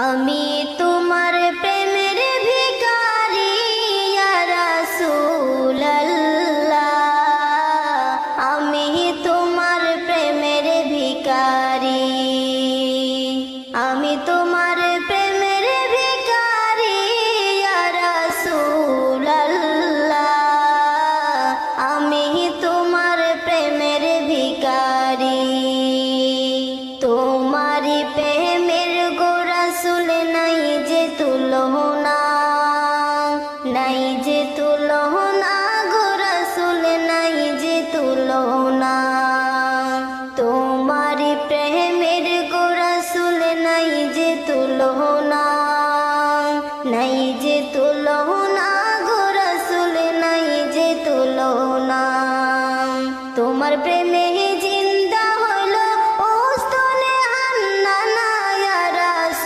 আমি তোমার প্রেমের ভিখারি ইয়া রাসূলুল্লাহ, আমি তোমার প্রেমের ভিখারি, আমি তোমার প্রেমের ভিখারি ইয়া রাসূলুল্লাহ, আমি তোমার প্রেমের ভিখারি। তোমারি প্রেমের গোরাসুল নাই যে তুলনা, নাই যে তুলনা, গোরাসুল নাই যে তুলনা। তোমারি প্রেমের গোরাসুল নাই যে তুলনা।